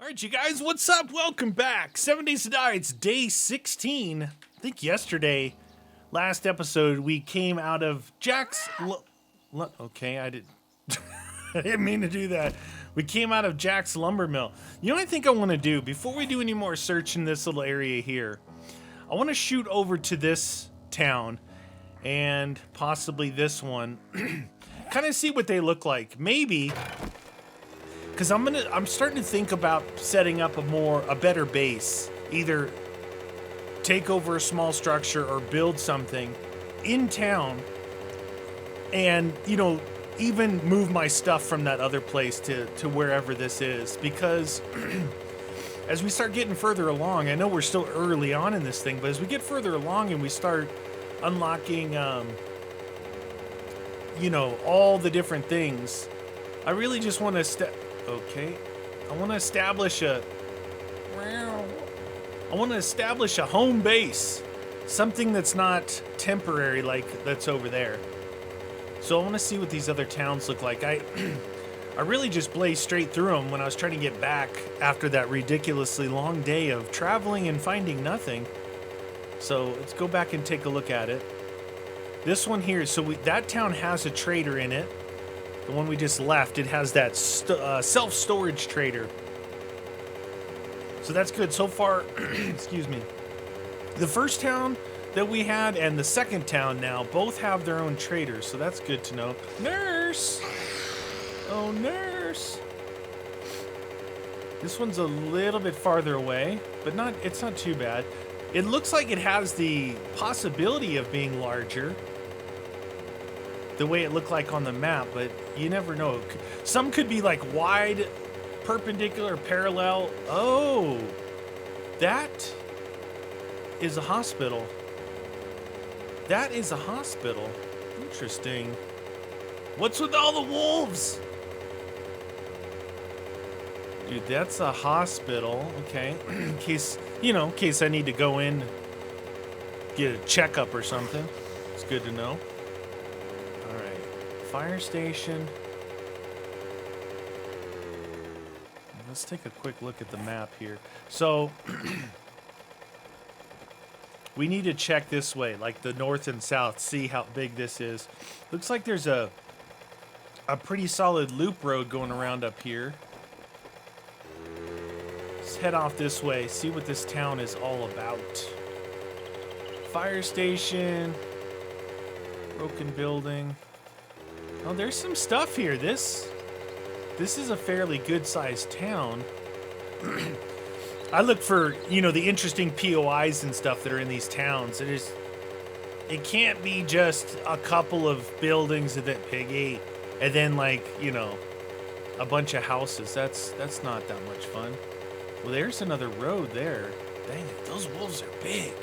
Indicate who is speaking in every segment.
Speaker 1: Alright, you guys, what's up? Welcome back. 7 Days to Die, it's day 16. I think yesterday, last episode, we came out of Jack's... Okay, I didn't mean to do that. We came out of Jack's lumber mill. You know what I think I want to do? Before we do any more search in this little area here, I want to shoot over to this town and possibly this one. Kind of see what they look like. Maybe... because I'm starting to think about setting up a better base. Either take over a small structure or build something in town and, even move my stuff from that other place to wherever this is. Because as we start getting further along, I know we're still early on in this thing, but as we get further along and we start unlocking, all the different things, I really just want to I want to establish a home base. Something that's not temporary like that's over there. So I want to see what these other towns look like. I really just blazed straight through them when I was trying to get back after that ridiculously long day of traveling and finding nothing. So let's go back and take a look at it. This one here, that town has a trader in it. The one we just left, it has that self-storage trader. So that's good. So far, excuse me. The first town that we had and the second town now both have their own traders. So that's good to know. Nurse! Oh, nurse! This one's a little bit farther away, but it's not too bad. It looks like it has the possibility of being larger, the way it looked like on the map, but you never know. Some could be like wide, perpendicular, parallel. Oh, that is a hospital. That is a hospital. Interesting. What's with all the wolves? Dude, that's a hospital. Okay, in case I need to go in, get a checkup or something. It's good to know. Fire station. Let's take a quick look at the map here. So we need to check this way, like the north and south, see how big this is. Looks like there's a pretty solid loop road going around up here. Let's head off this way, see what this town is all about. Fire station, broken building. Oh, there's some stuff here. This is a fairly good-sized town. I look for, the interesting POIs and stuff that are in these towns. It can't be just a couple of buildings that pig ate and then a bunch of houses. That's not that much fun. Well, there's another road there. Dang it, those wolves are big.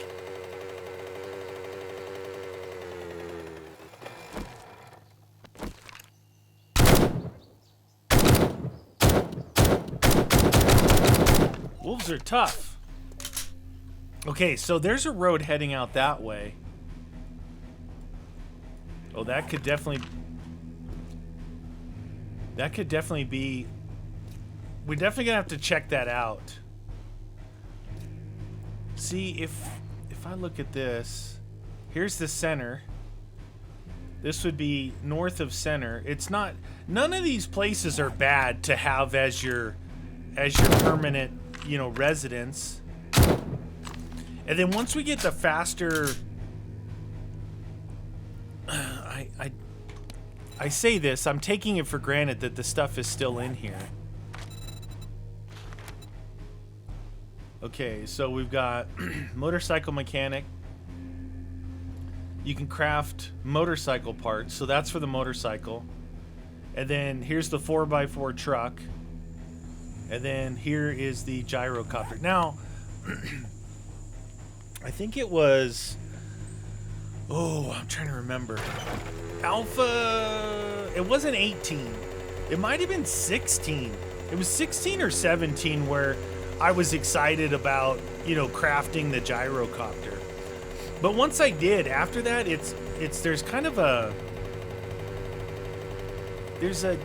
Speaker 1: Wolves are tough. Okay, so there's a road heading out that way. Oh, that could definitely be... We're definitely gonna have to check that out. See, if I look at this, here's the center. This would be north of center. It's not... None of these places are bad to have as your permanent residence. And then once we get the faster, I say this, I'm taking it for granted that the stuff is still in here. Okay, so we've got motorcycle mechanic. You can craft motorcycle parts, so that's for the motorcycle. And then here's the 4x4 truck. And then here is the gyrocopter. Now, I think it was... Oh, I'm trying to remember. Alpha... It wasn't 18. It might have been 16. It was 16 or 17 where I was excited about, crafting the gyrocopter. But once I did, after that, there's kind of a... There's a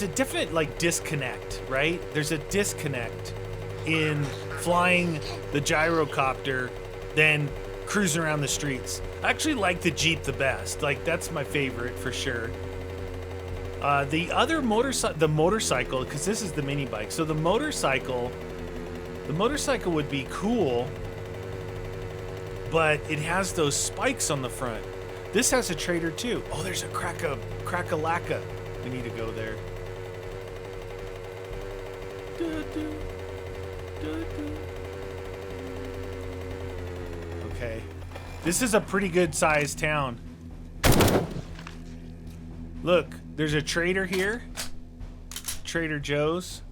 Speaker 1: definite disconnect, right? There's a disconnect in flying the gyrocopter than cruising around the streets. I actually like the Jeep the best. Like, that's my favorite for sure. The other motorcycle, because this is the mini bike. So the motorcycle would be cool, but it has those spikes on the front. This has a trader too. Oh, there's a crack-a-lacka. We need to go there. Okay. This is a pretty good sized town. Look, there's a trader here. Trader Joe's.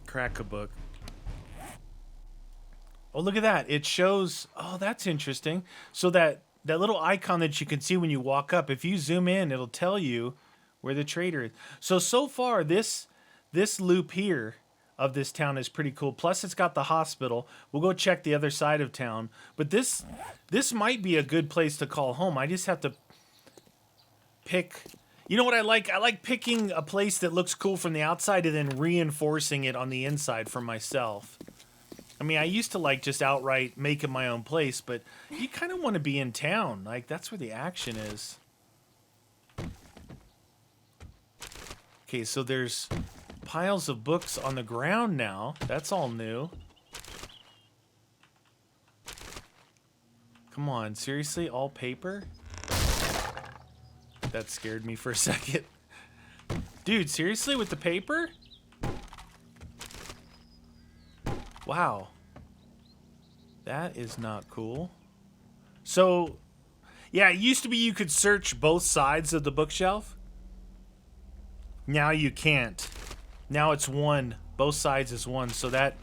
Speaker 1: Crack a book. Oh, look at that. It shows, oh, that's interesting. So that little icon that you can see when you walk up, if you zoom in, it'll tell you where the trader is. So far, this loop here of this town is pretty cool. Plus, it's got the hospital. We'll go check the other side of town. But this might be a good place to call home. I just have to pick... You know what I like? I like picking a place that looks cool from the outside and then reinforcing it on the inside for myself. I mean, I used to like just outright making my own place, but you kind of want to be in town. Like, that's where the action is. Okay, so there's piles of books on the ground now. That's all new. Come on, seriously? All paper? That scared me for a second. Dude, seriously, with the paper? Wow. That is not cool. So, yeah, it used to be you could search both sides of the bookshelf. Now you can't. Now it's one. Both sides is one. So that...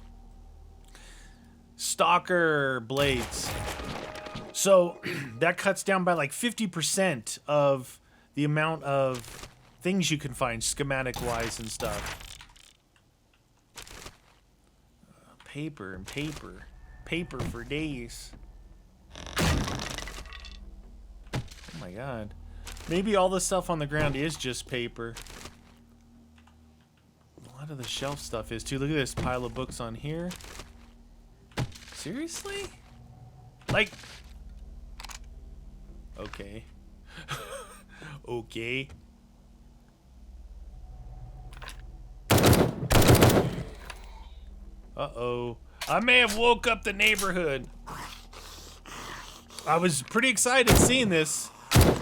Speaker 1: Stalker blades. So, that cuts down by like 50% of the amount of things you can find schematic-wise and stuff. Paper and paper. Paper for days. Oh my god. Maybe all the stuff on the ground is just paper. A lot of the shelf stuff is too. Look at this pile of books on here. Seriously? Like... Okay. Okay. Uh-oh. I may have woke up the neighborhood. I was pretty excited seeing this,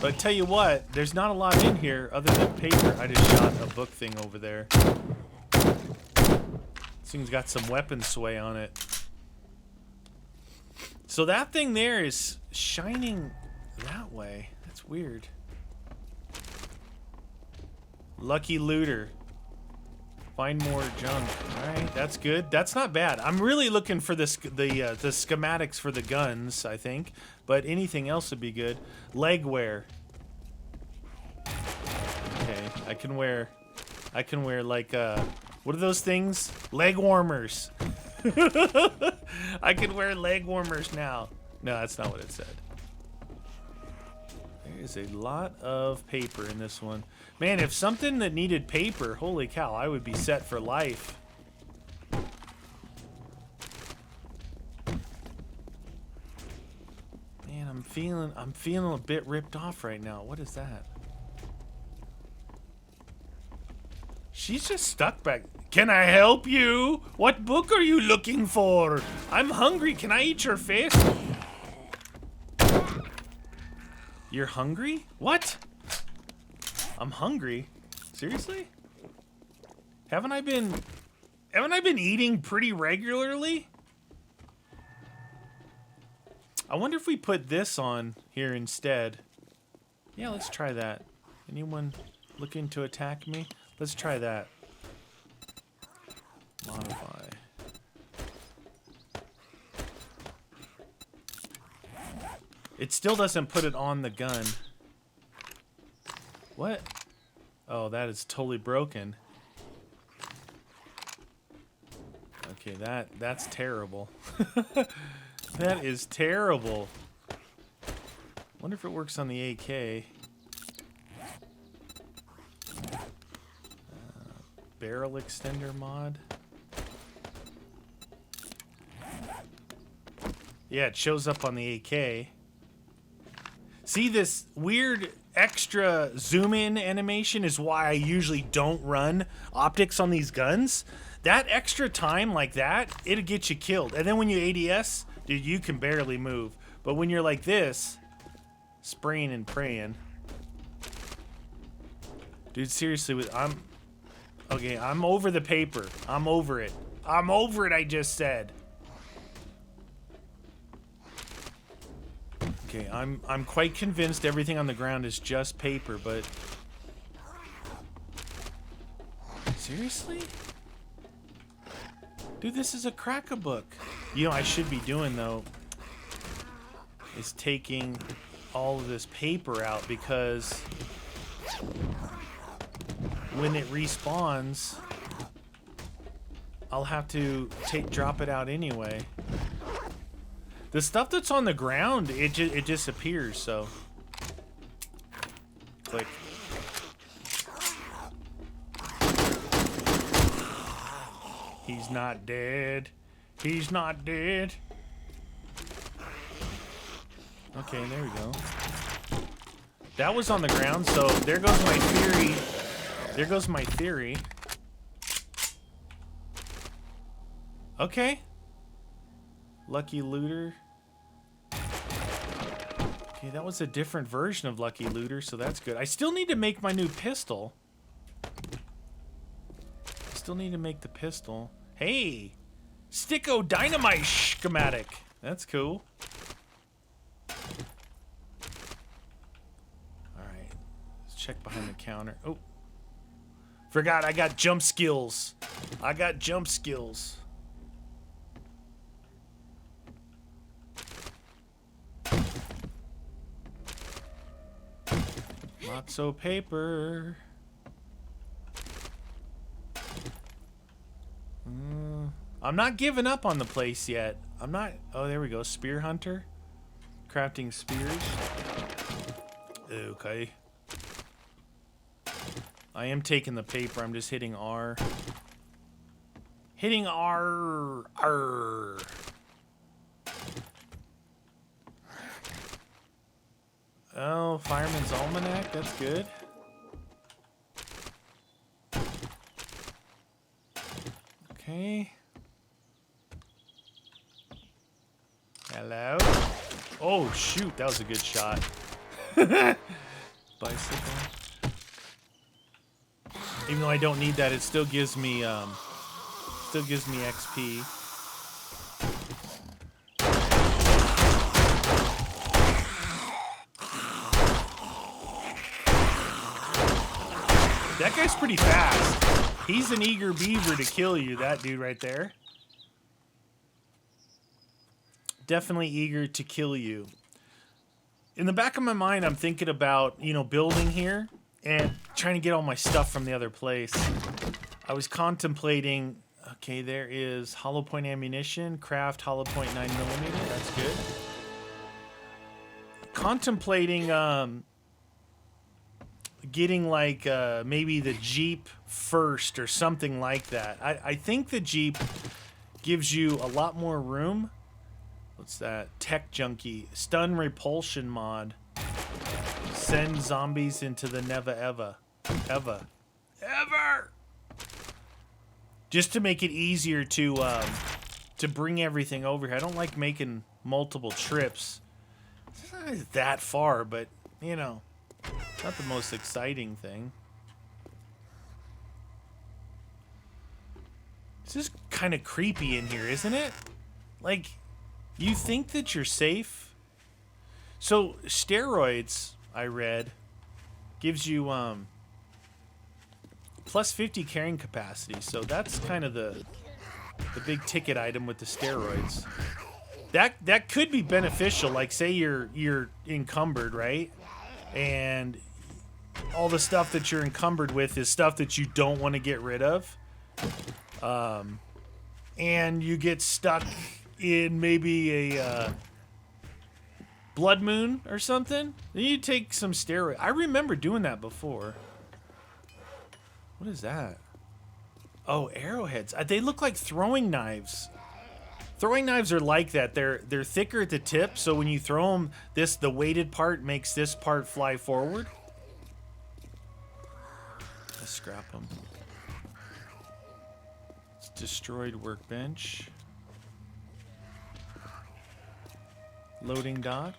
Speaker 1: but tell you what, there's not a lot in here other than paper. I just shot a book thing over there. This thing's got some weapon sway on it. So that thing there is shining that way. That's weird. Lucky looter. Find more junk. Alright, that's good. That's not bad. I'm really looking for the schematics for the guns, I think. But anything else would be good. Leg wear. Okay, I can wear like, what are those things? Leg warmers. I can wear leg warmers now. No, that's not what it said. There's a lot of paper in this one. Man, if something that needed paper, holy cow, I would be set for life. Man, I'm feeling a bit ripped off right now. What is that? She's just stuck back. Can I help you? What book are you looking for? I'm hungry. Can I eat your face? You're hungry? What? I'm hungry. Seriously? Haven't I been eating pretty regularly? I wonder if we put this on here instead. Yeah, let's try that. Anyone looking to attack me? Let's try that. Modify. It still doesn't put it on the gun. What? Oh, that is totally broken. Okay, that's terrible. That is terrible. Wonder if it works on the AK. Barrel extender mod. Yeah, it shows up on the AK. See, this weird extra zoom in animation is why I usually don't run optics on these guns. That extra time like that, it'll get you killed. And then when you ADS, dude, you can barely move. But when you're like this, spraying and praying. Dude, seriously, I'm over the paper. I'm over it. I'm over it, I just said. Okay, I'm quite convinced everything on the ground is just paper, but seriously? Dude, this is a crack-a-book. You know, I should be doing though is taking all of this paper out, because when it respawns, I'll have to drop it out anyway. The stuff that's on the ground, it disappears, so. Click. He's not dead. He's not dead. Okay, there we go. That was on the ground, so there goes my theory. There goes my theory. Okay. Lucky Looter. Okay, that was a different version of Lucky Looter, so that's good. I still need to make my new pistol. Still need to make the pistol. Hey! Sticko Dynamite schematic. That's cool. Alright. Let's check behind the counter. Oh. Forgot I got jump skills. I got jump skills. Lots of paper. I'm not giving up on the place yet. I'm not. Oh, there we go. Spear Hunter. Crafting spears. Okay. I am taking the paper. I'm just hitting R. Hitting R. R. Oh, Fireman's Almanac. That's good. Okay. Hello? Oh, shoot. That was a good shot. Bicycle. Even though I don't need that, it still gives me XP. That guy's pretty fast. He's an eager beaver to kill you, that dude right there. Definitely eager to kill you. In the back of my mind, I'm thinking about, you know, building here and trying to get all my stuff from the other place. I was contemplating, okay, there is hollow point ammunition, craft hollow point 9mm, that's good. Contemplating getting like maybe the Jeep first or something like that. I think the Jeep gives you a lot more room. What's that? Tech Junkie. Stun repulsion mod. Send zombies into the never ever. Just to make it easier to bring everything over here. I don't like making multiple trips. It's not that far, but you know, not the most exciting thing. This is kind of creepy in here, isn't it? Like, you think that you're safe? So steroids, I read, gives you plus 50 carrying capacity. So that's kind of the big ticket item with the steroids. That could be beneficial. Like, say you're encumbered, right? And all the stuff that you're encumbered with is stuff that you don't want to get rid of. And you get stuck in maybe a blood moon or something, then you take some steroid. I remember doing that before. What is that? Oh, arrowheads. They look like throwing knives. Throwing knives are like that. They're thicker at the tip, so when you throw them, the weighted part makes this part fly forward. Let's scrap them. It's destroyed workbench. Loading dock.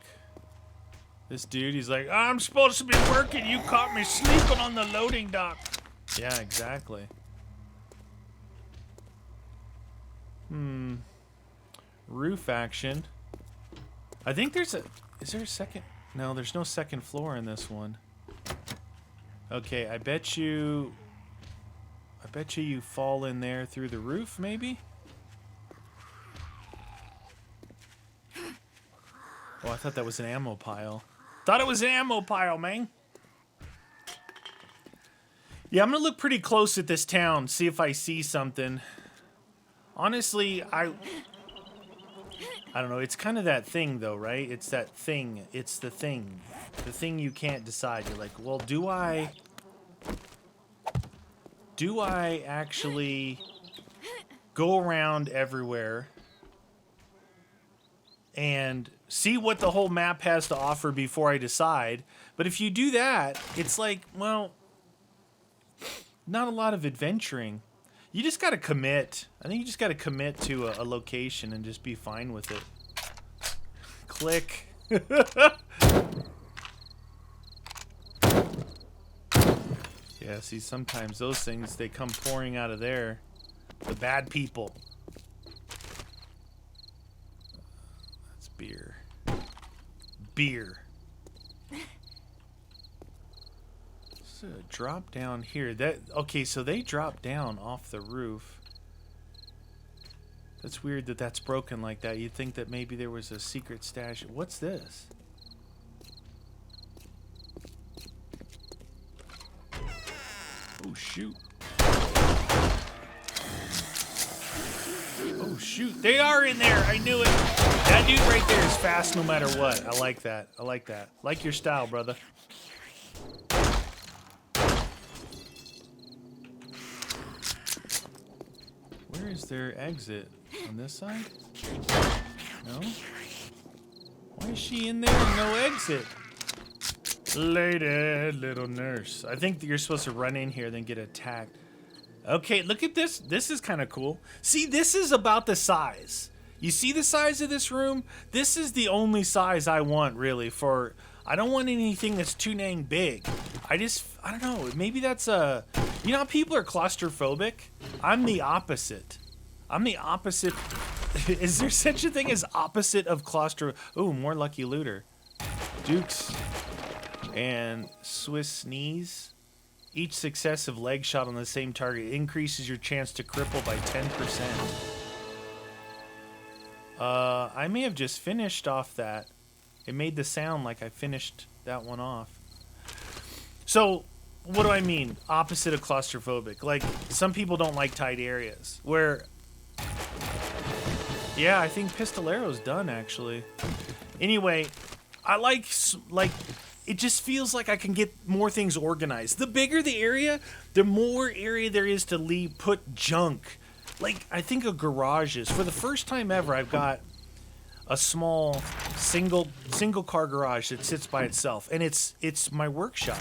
Speaker 1: This dude, he's like, I'm supposed to be working. You caught me sleeping on the loading dock. Yeah, exactly. Roof action. I think there's a... Is there a second? No, there's no second floor in this one. Okay, I bet you you fall in there through the roof, maybe? Oh, I thought that was an ammo pile. Thought it was an ammo pile, man. Yeah, I'm gonna look pretty close at this town, see if I see something. Honestly, I don't know. It's kind of that thing, though, right? It's that thing. It's the thing. The thing you can't decide. You're like, well, do I actually go around everywhere and see what the whole map has to offer before I decide? But if you do that, it's like, well, not a lot of adventuring. You just got to commit. I think you just got to commit to a location and just be fine with it. Click. Yeah, see, sometimes those things, they come pouring out of there. The bad people. That's beer. Beer. Drop down here. Okay, so they drop down off the roof. That's weird that that's broken like that. You'd think that maybe there was a secret stash. What's this? Oh shoot. Oh shoot. They are in there. I knew it. That dude right there is fast no matter what. I like that. I like that. Like your style, brother. Where is their exit? On this side? No? Why is she in there and no exit? Lady, little nurse. I think that you're supposed to run in here then get attacked. Okay, look at this. This is kind of cool. See, this is about the size. You see the size of this room? This is the only size I want, really, for... I don't want anything that's too dang big. I don't know. Maybe that's a... You know how people are claustrophobic? I'm the opposite. I'm the opposite. Is there such a thing as opposite of claustro... Ooh, more lucky looter. Dukes. And Swiss sneeze. Each successive leg shot on the same target increases your chance to cripple by 10%. I may have just finished off that. It made the sound like I finished that one off. So, what do I mean? Opposite of claustrophobic. Like, some people don't like tight areas. Where... Yeah, I think Pistolero's done, actually. Anyway, I like... It just feels like I can get more things organized. The bigger the area, the more area there is to put junk. Like, I think of garages. For the first time ever, I've got a small single car garage that sits by itself, and it's my workshop.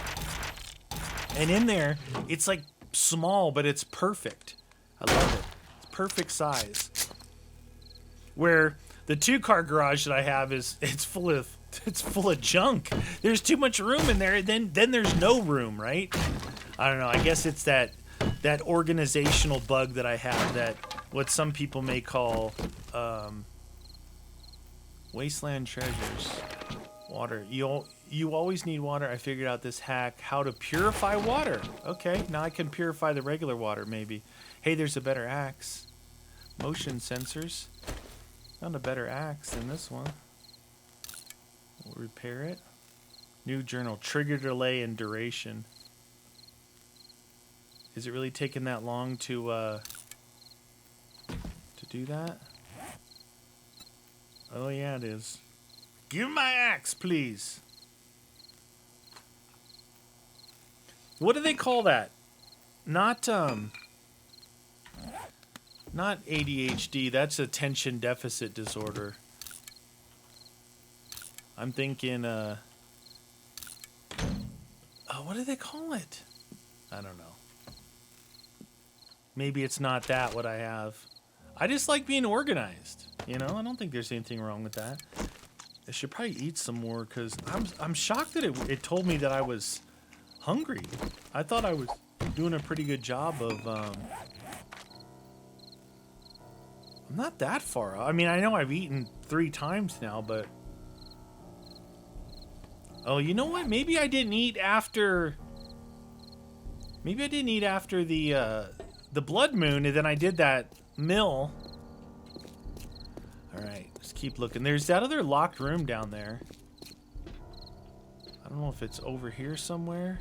Speaker 1: And in there, it's like small, but it's perfect. I love it. It's perfect size. Where the 2-car garage that I have it's full of junk. There's too much room in there. Then there's no room, right? I don't know. I guess it's that organizational bug that I have, that what some people may call wasteland treasures. Water. You always need water. I figured out this hack, how to purify water. Okay, now I can purify the regular water, maybe. Hey, there's a better axe. Motion sensors. Found a better axe than this one. We'll repair it. New journal. Trigger delay and duration. Is it really taking that long to do that? Oh yeah, it is. Give my axe, please. What do they call that? Not Not ADHD, that's attention deficit disorder. I'm thinking, oh, what do they call it? I don't know. Maybe it's not that what I have. I just like being organized, you know? I don't think there's anything wrong with that. I should probably eat some more because I'm shocked that it told me that I was hungry. I thought I was doing a pretty good job of, I'm not that far. I mean, I know I've eaten 3 times now, but... Oh, you know what? Maybe I didn't eat after... Maybe I didn't eat after the blood moon, and then I did that mill. Alright, let's keep looking. There's that other locked room down there. I don't know if it's over here somewhere.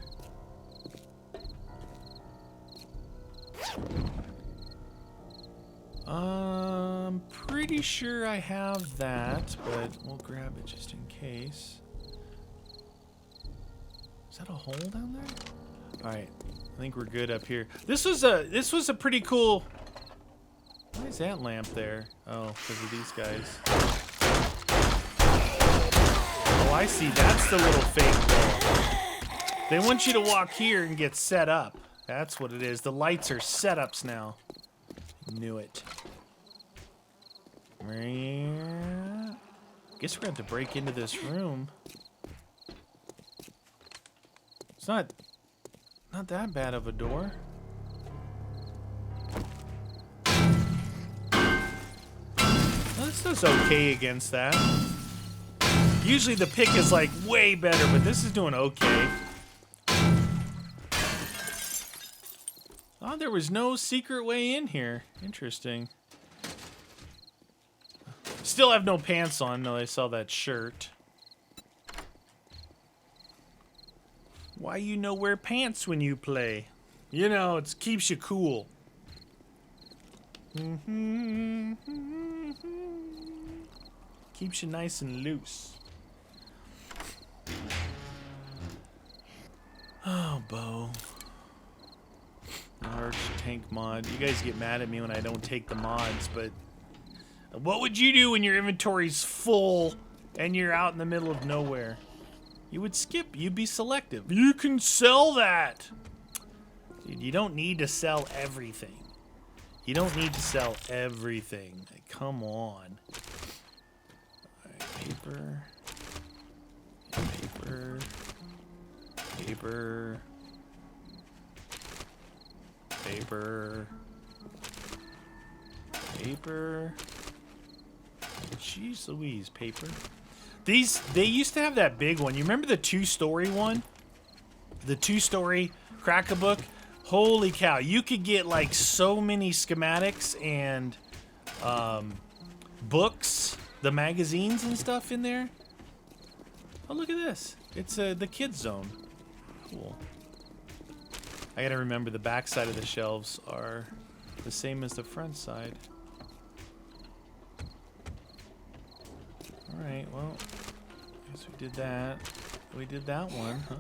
Speaker 1: I'm pretty sure I have that, but we'll grab it just in case. Is that a hole down there? Alright, I think we're good up here. This was a pretty cool... Why is that lamp there? Oh, because of these guys. Oh, I see. That's the little fake wall. They want you to walk here and get set up. That's what it is. The lights are setups now. Knew it. Guess we're going to have to break into this room. It's not that bad of a door. This does okay against that. Usually the pick is like way better, but this is doing okay. Oh, there was no secret way in here. Interesting. Still have no pants on, though I saw that shirt. Why you no wear pants when you play? You know, it keeps you cool. Keeps you nice and loose. Oh, Bo. Large tank mod. You guys get mad at me when I don't take the mods, but what would you do when your inventory's full and you're out in the middle of nowhere? You would skip. You'd be selective. You can sell that. Dude, you don't need to sell everything. You don't need to sell everything. Like, come on. Alright, paper. Paper. Paper. Paper. Paper. Jeez Louise, paper. They used to have that big one. You remember the 2-story one? The 2-story Crack-a-Book? Holy cow, you could get like so many schematics and books, the magazines and stuff in there. Oh, look at this. It's the kids zone. Cool. I gotta remember the back side of the shelves are the same as the front side. Alright, well, I guess we did that. We did that one, huh?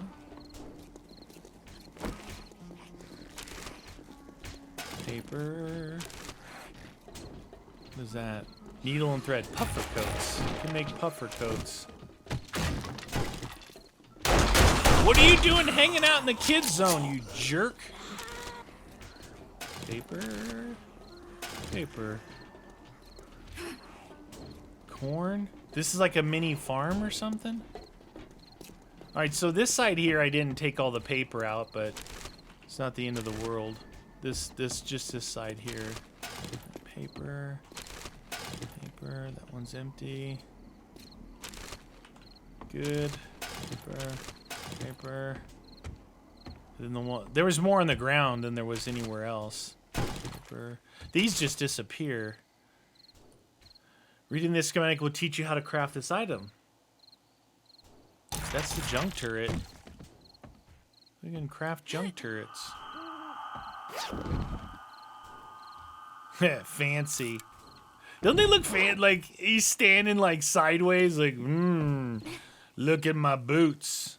Speaker 1: Paper. What is that? Needle and thread. Puffer coats. You can make puffer coats. What are you doing hanging out in the kids zone, you jerk? Paper. Paper. Corn. This is like a mini farm or something? Alright, so this side here I didn't take all the paper out, but it's not the end of the world. Just this side here. Paper. Paper. That one's empty. Good. Paper. Paper. Then the one, there was more on the ground than there was anywhere else. Paper. These just disappear. Reading this schematic will teach you how to craft this item. That's the junk turret. We can craft junk turrets. Fancy. Don't they look like he's standing like sideways, like, look at my boots.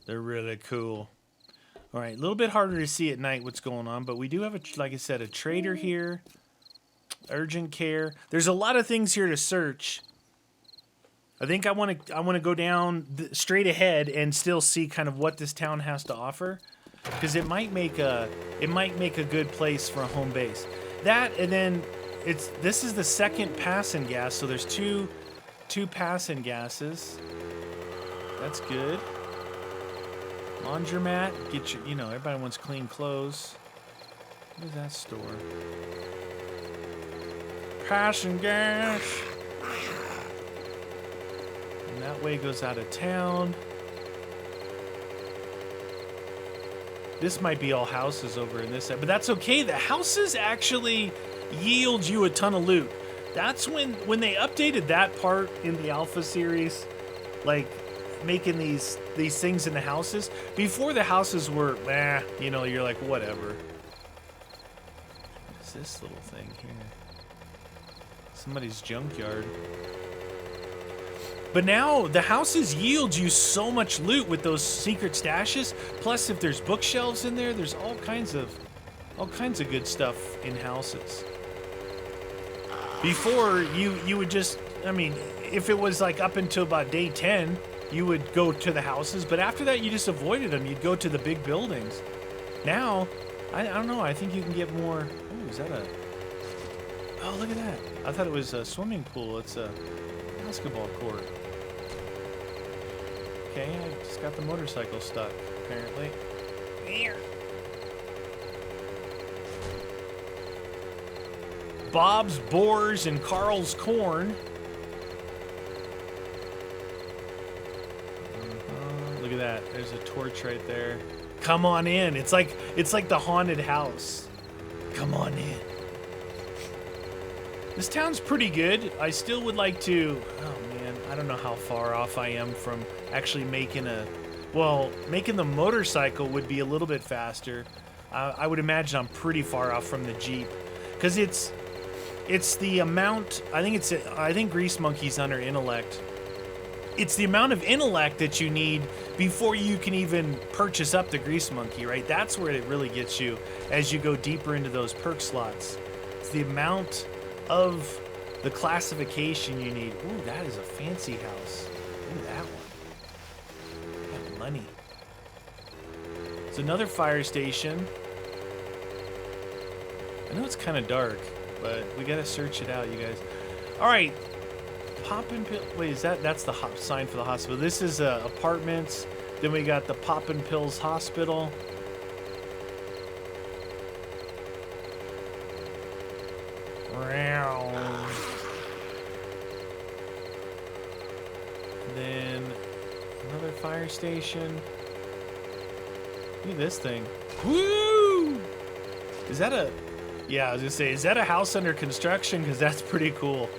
Speaker 1: They're really cool. All right, a little bit harder to see at night what's going on, but we do have like I said, a trader here. Urgent care. There's a lot of things here to search. I think I want to go down straight ahead and still see kind of what this town has to offer, because it might make a good place for a home base. That, and then this is the second passing gas, so there's two passing gases. That's good. Laundromat, get your, everybody wants clean clothes. What is that store? Passing gas. And that way goes out of town. This might be all houses over in this side, but that's okay. The houses actually yield you a ton of loot. That's when they updated that part in the alpha series, like making these things in the houses. Before, the houses were, you're like, whatever. What's this little thing here? Somebody's junkyard. But now the houses yield you so much loot with those secret stashes. Plus, if there's bookshelves in there, there's all kinds of good stuff in houses. Before, you would just, if it was like up until about day 10, you would go to the houses, but after that you just avoided them. You'd go to the big buildings. Now, I don't know, I think you can get more. Ooh, is that a... Oh, look at that. I thought it was a swimming pool. It's a basketball court. Okay, I just got the motorcycle stuck, apparently. Bob's Boars and Carl's Corn. Look at that. There's a torch right there. Come on in. It's like the haunted house. Come on in. This town's pretty good. I still would like to... Oh, man. I don't know how far off I am from actually making a... Well, making the motorcycle would be a little bit faster. I would imagine I'm pretty far off from the Jeep. Because it's the amount... I think Grease Monkey's under intellect. It's the amount of intellect that you need before you can even purchase up the Grease Monkey, right? That's where it really gets you as you go deeper into those perk slots. It's the amount of the classification you need. Ooh, that is a fancy house. Look at that one. Got money. It's another fire station. I know it's kind of dark, but we gotta search it out, you guys. All right. Poppin' Pill. Wait, that's the sign for the hospital? This is apartments. Then we got the Poppin' Pills Hospital. Then another fire station. Look at this thing. Woo! Is that a... Yeah, I was gonna say, is that a house under construction? Because that's pretty cool.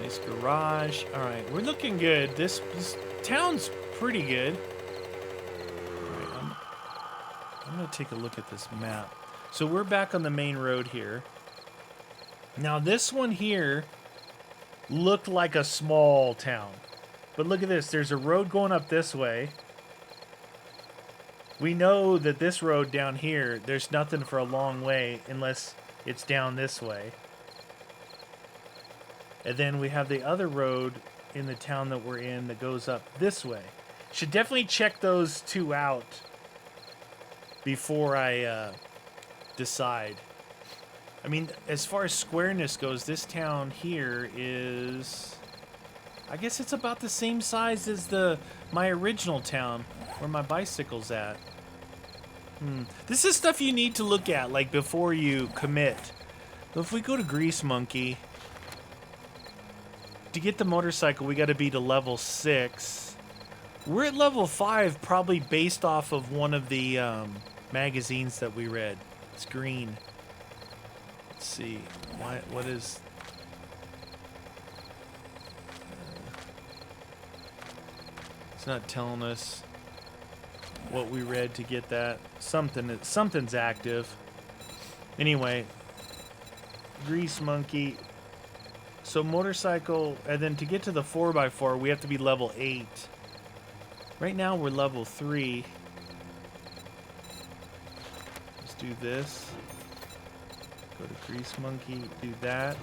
Speaker 1: Nice garage. All right, we're looking good. This town's pretty good. All right, I'm gonna take a look at this map. So we're back on the main road here. Now this one here looked like a small town, but look at this. There's a road going up this way. We know that this road down here, there's nothing for a long way unless it's down this way. And then we have the other road in the town that we're in that goes up this way. Should definitely check those two out before I decide. I mean, as far as squareness goes, this town here is... I guess it's about the same size as my original town where my bicycle's at. This is stuff you need to look at, like, before you commit. So if we go to Grease Monkey... To get the motorcycle, we got to be to level 6. We're at level 5, probably based off of one of the magazines that we read. It's green. Let's see. What is... It's not telling us what we read to get that. Something's active. Anyway. Grease Monkey... So motorcycle, and then to get to the 4x4, we have to be level 8. Right now we're level 3. Let's do this. Go to Grease Monkey, do that.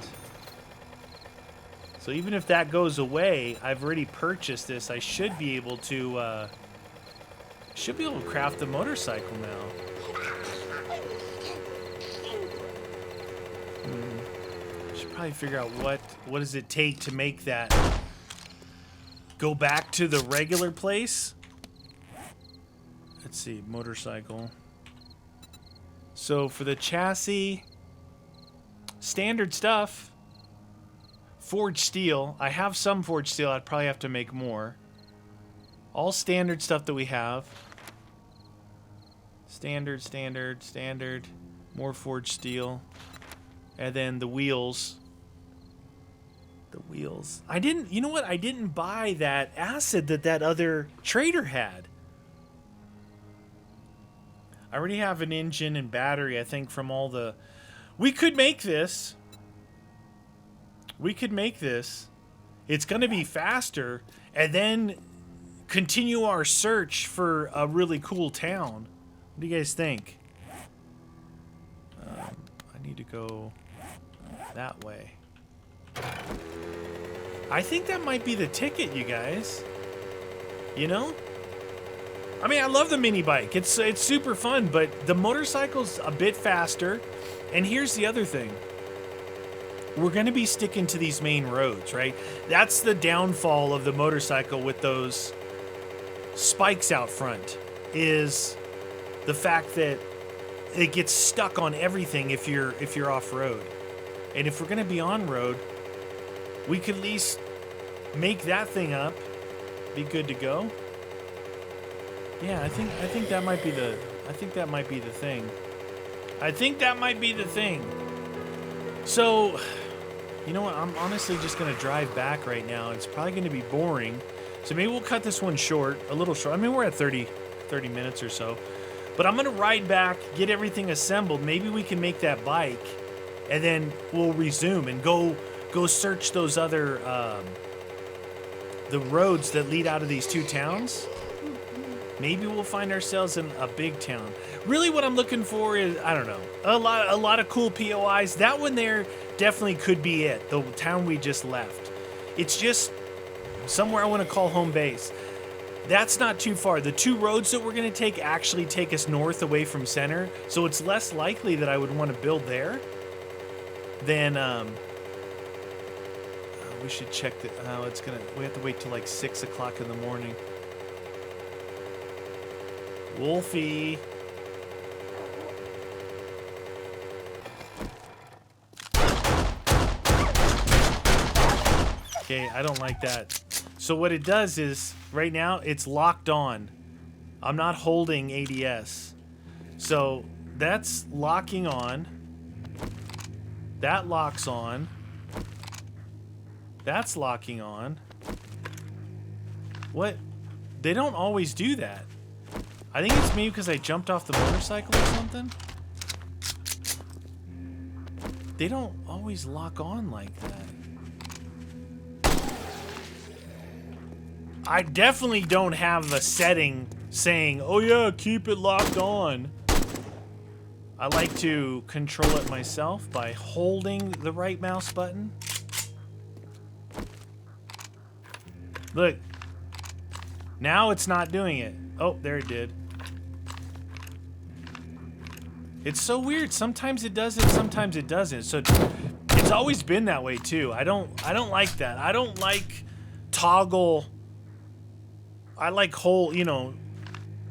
Speaker 1: So even if that goes away, I've already purchased this. I should be able to craft the motorcycle now. Should probably figure out what does it take to make that go back to the regular place. Let's see, motorcycle. So for the chassis, standard stuff. Forged steel. I have some forged steel. I'd probably have to make more. All standard stuff that we have. Standard, standard, standard. More forged steel. And then the wheels. The wheels. I didn't, you know what? I didn't buy that acid that other trader had. I already have an engine and battery, I think, from all the... We could make this. We could make this. It's going to be faster, and then continue our search for a really cool town. What do you guys think? I need to go that way. I think that might be the ticket, you guys. You know? I mean, I love the mini bike. It's super fun, but the motorcycle's a bit faster. And here's the other thing. We're going to be sticking to these main roads, right? That's the downfall of the motorcycle with those spikes out front, is the fact that it gets stuck on everything if you're off-road. And if we're going to be on-road, we could at least make that thing up, be good to go. Yeah, I think that might be the thing. I think that might be the thing. So, you know what? I'm honestly just going to drive back right now. It's probably going to be boring. So maybe we'll cut this one short, a little short. I mean, we're at 30 minutes or so. But I'm going to ride back, get everything assembled. Maybe we can make that bike, and then we'll resume and go search those other, the roads that lead out of these two towns. Maybe we'll find ourselves in a big town. Really what I'm looking for is, I don't know, a lot of cool POIs. That one there definitely could be it, the town we just left. It's just somewhere I want to call home base. That's not too far. The two roads that we're going to take actually take us north away from center, so it's less likely that I would want to build there than, we should check the, we have to wait till like 6 o'clock in the morning. Wolfie. Okay, I don't like that. So what it does is, right now, it's locked on. I'm not holding ADS. So that's locking on. That locks on. That's locking on. What? They don't always do that. I think it's maybe because I jumped off the motorcycle or something. They don't always lock on like that. I definitely don't have a setting saying, oh yeah, keep it locked on. I like to control it myself by holding the right mouse button. Look. Now it's not doing it. Oh, there it did. It's so weird. Sometimes it does it, sometimes it doesn't. So it's always been that way too. I don't like that. I don't like toggle. I like whole, you know,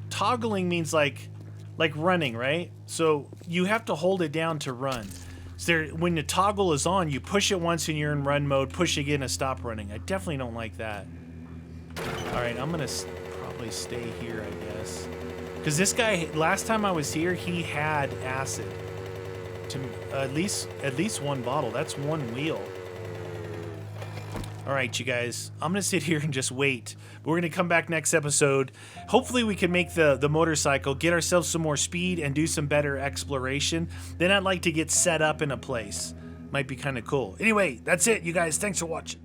Speaker 1: toggling means like running, right? So you have to hold it down to run. So there, when the toggle is on, you push it once and you're in run mode, push again to stop running. I definitely don't like that. All right, I'm gonna probably stay here, I guess. Because this guy, last time I was here, he had acid. To at least one bottle. That's one wheel. All right, you guys. I'm going to sit here and just wait. We're going to come back next episode. Hopefully we can make the motorcycle, get ourselves some more speed, and do some better exploration. Then I'd like to get set up in a place. Might be kind of cool. Anyway, that's it, you guys. Thanks for watching.